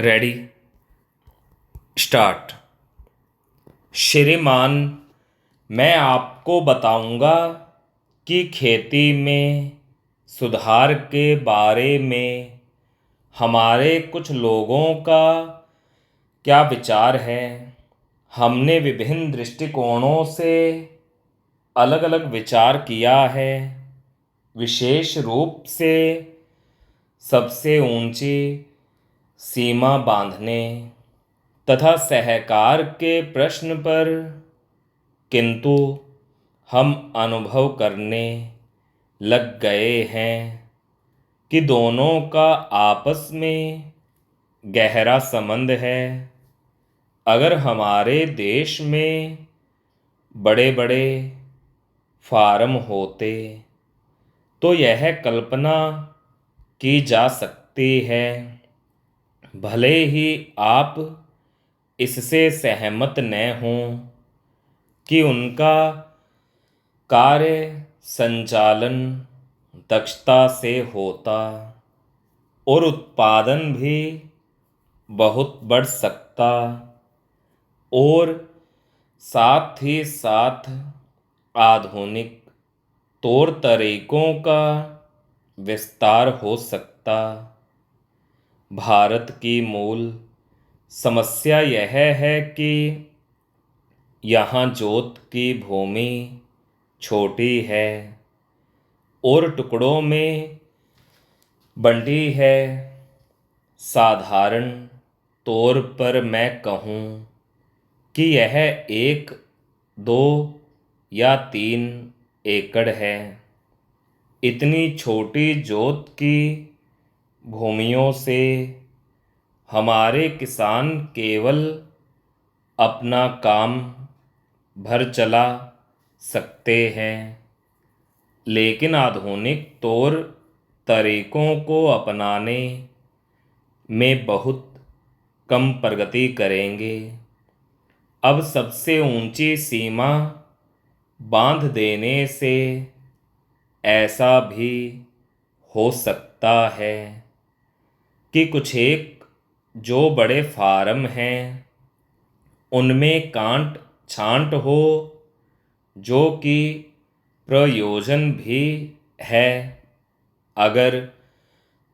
Ready start. श्रीमान, मैं आपको बताऊंगा कि खेती में सुधार के बारे में हमारे कुछ लोगों का क्या विचार है। हमने विभिन्न दृष्टिकोणों से अलग अलग विचार किया है। विशेष रूप से सबसे ऊंची सीमा बांधने तथा सहकार के प्रश्न पर, किंतु हम अनुभव करने लग गए हैं कि दोनों का आपस में गहरा संबंध है। अगर हमारे देश में बड़े बड़े फार्म होते तो यह कल्पना की जा सकती है, भले ही आप इससे सहमत न हों, कि उनका कार्य संचालन दक्षता से होता और उत्पादन भी बहुत बढ़ सकता और साथ ही साथ आधुनिक तौर तरीकों का विस्तार हो सकता। भारत की मूल समस्या यह है कि यहाँ जोत की भूमि छोटी है और टुकड़ों में बंटी है। साधारण तौर पर मैं कहूँ कि यह 1, 2 या 3 एकड़ है। इतनी छोटी जोत की भूमियों से हमारे किसान केवल अपना काम भर चला सकते हैं, लेकिन आधुनिक तौर तरीकों को अपनाने में बहुत कम प्रगति करेंगे। अब सबसे ऊंची सीमा बांध देने से ऐसा भी हो सकता है कि कुछ एक जो बड़े फार्म हैं उनमें कांट छांट हो, जो कि प्रयोजन भी है। अगर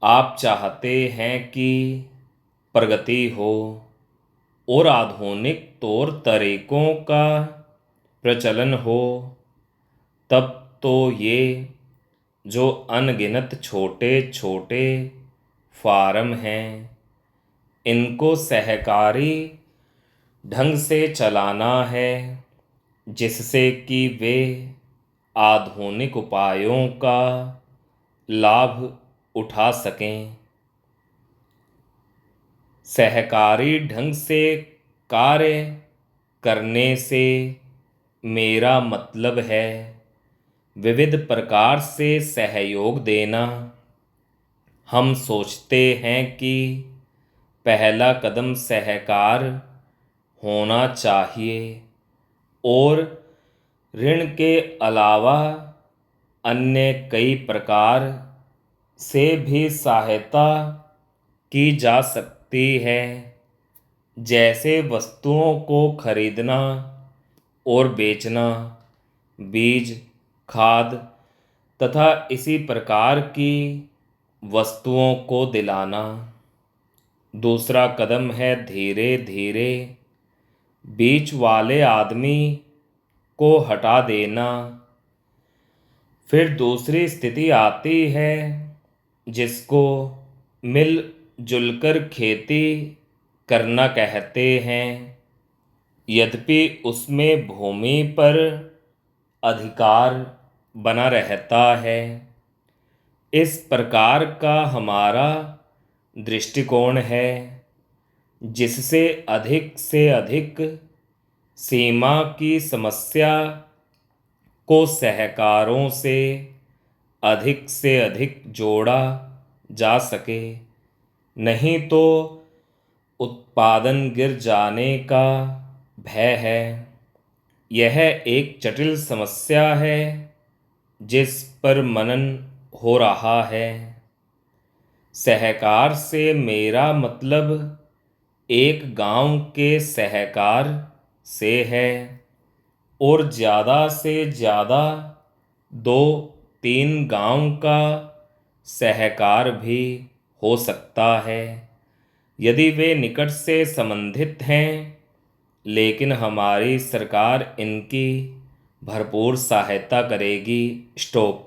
आप चाहते हैं कि प्रगति हो और आधुनिक तौर तरीकों का प्रचलन हो, तब तो ये जो अनगिनत छोटे छोटे फार्म हैं, इनको सहकारी ढंग से चलाना है, जिससे कि वे आधुनिक उपायों का लाभ उठा सकें। सहकारी ढंग से कार्य करने से मेरा मतलब है विविध प्रकार से सहयोग देना। हम सोचते हैं कि पहला कदम सहकार होना चाहिए और ऋण के अलावा अन्य कई प्रकार से भी सहायता की जा सकती है, जैसे वस्तुओं को खरीदना और बेचना, बीज, खाद तथा इसी प्रकार की वस्तुओं को दिलाना। दूसरा कदम है धीरे धीरे बीच वाले आदमी को हटा देना। फिर दूसरी स्थिति आती है जिसको मिलजुल कर खेती करना कहते हैं, यद्यपि उसमें भूमि पर अधिकार बना रहता है। इस प्रकार का हमारा दृष्टिकोण है, जिससे अधिक से अधिक सीमा की समस्या को सहकारों से अधिक जोड़ा जा सके। नहीं तो उत्पादन गिर जाने का भय है। यह एक जटिल समस्या है जिस पर मनन हो रहा है। सहकार से मेरा मतलब एक गांव के सहकार से है और ज़्यादा से ज़्यादा 2-3 गांव का सहकार भी हो सकता है यदि वे निकट से संबंधित हैं, लेकिन हमारी सरकार इनकी भरपूर सहायता करेगी। स्टॉप।